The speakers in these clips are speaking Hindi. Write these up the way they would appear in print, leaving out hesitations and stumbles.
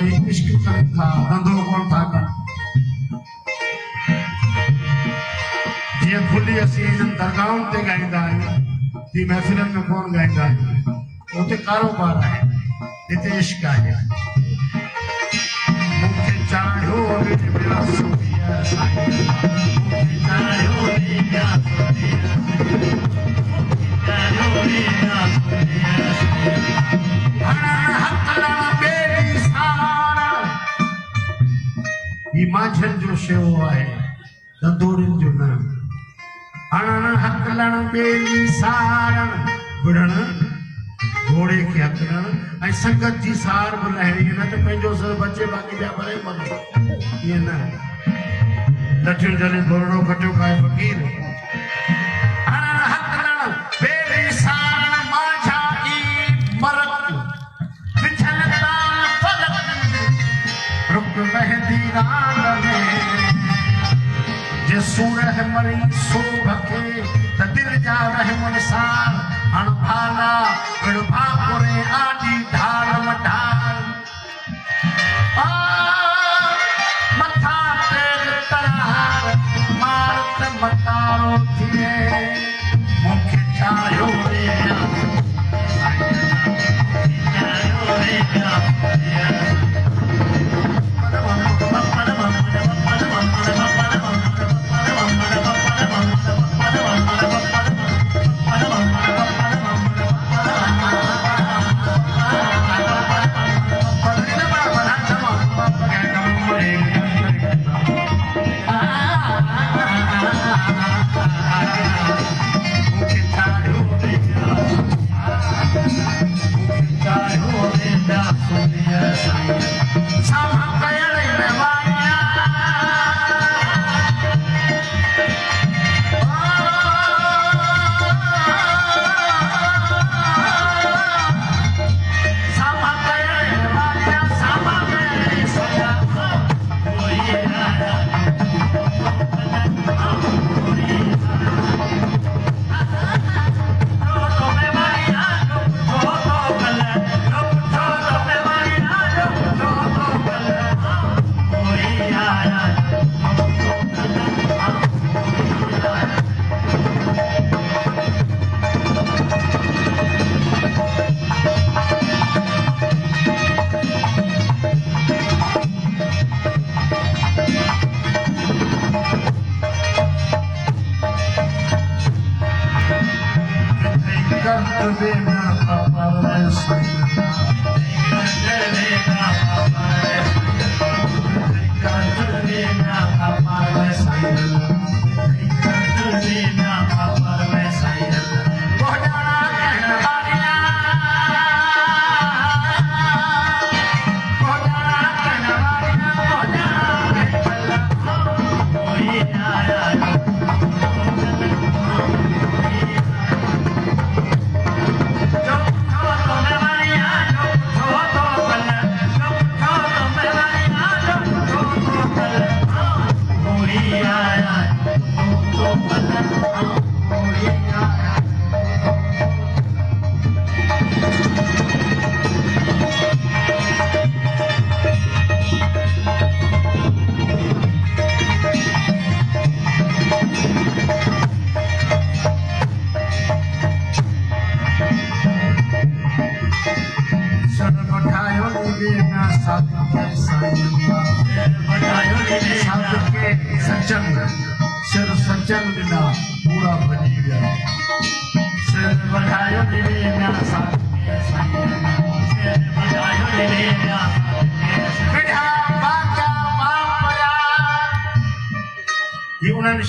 भाई इश्क कन था धंधो कौन था कन ये खुली असी इन दरगाहों ते गाइंदा आहियूं ती महफिलन में कौन गाइंदा आहियूं उते कारोबार है इते इश्क है मुखे चाहो रे मेरा सुनिया साईं मुखे चाहो रे मेरा सुनिया चाहो रे मेरा सुनिया हणा हथला बेली सारा ई माझन जो शेव आहे तंदूरन जो न हणा हथलण बेली सारण बुढ़ण घोड़े के हथलण ऐं संगत जी सार बि लहणी न त पंहिंजो सर बचे बाक़ी ॿिया भरे मनो ईअं न लठियूं जॾहिं घोड़ो कटियो काए फ़क़ीर हणण हथलण बेली सारण माझा ई मरक बिछल ताल फलक रुक बहदी रात में जे सूरह मरी सोभ के त दिल जा रहमन सार हण भाला विड़भा पुरे आडी ढाल मढाल मथा तेल तलहार मारत मतारो थिए मुखे चायो रे चायो रे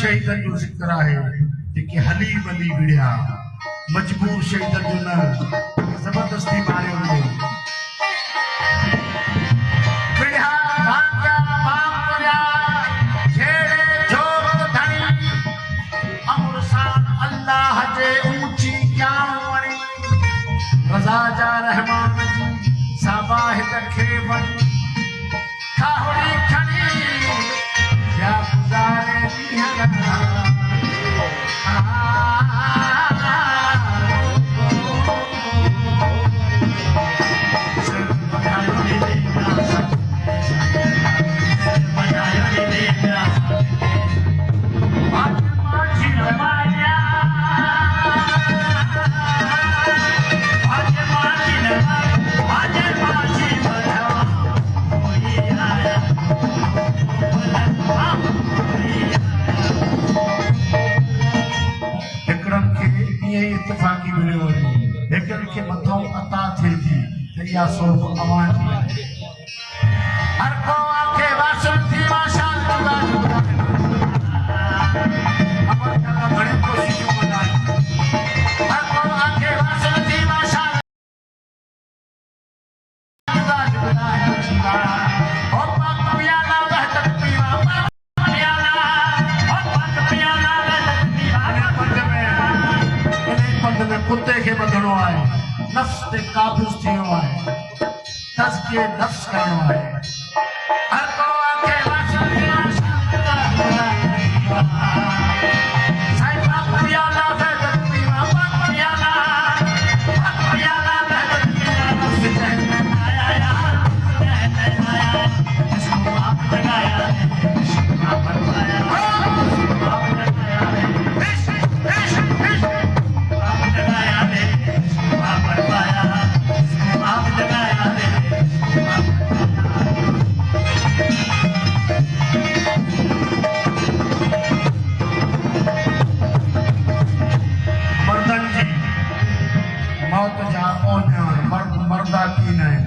शहीदन जो जिक्र है जेके हली बली विड़िया मजबूर शहीदन जो न जबरदस्ती मारियो वञे विड़िया भाग्या बापया छेड़े जोर धणी अमरसान अल्लाह जे ऊंची क्यां वणी रज़ा जा रहमान जी साबाहित खे वणी खाहड़ी खणी या गुज़ारे या सोफ अमान हर को आंखें वासन थी वासन जुदा जुदा अमर कला घड़ी कोशिश बनाई हर को आंखें वासन थी वासन जुदा जुदा जुदा ओ पाक पियाला बहतक पीवा पाक पियाला ओ पाक पियाला बहतक पीवा इन पंध में कुत्ते के बंधणो आहे नफ्स ते काबूस थियो आहे दस के नफ्स करणो आहे हर को आंखे वासन थी वासन जुदा जुदा साईं पाक पियाला बहतक पीवा पाक पियाला बहतक पीवा नफ्स जहन्नम आया यार आया जिसको आप जगाया जिसको आप फरमाया जिसको आप जगाया इश्क इश्क इश्क आप जगाया जिसको आप फरमाया जिसको आप जगाया जिसको आप मर्दन जी मौत जा ओन मर्दा की न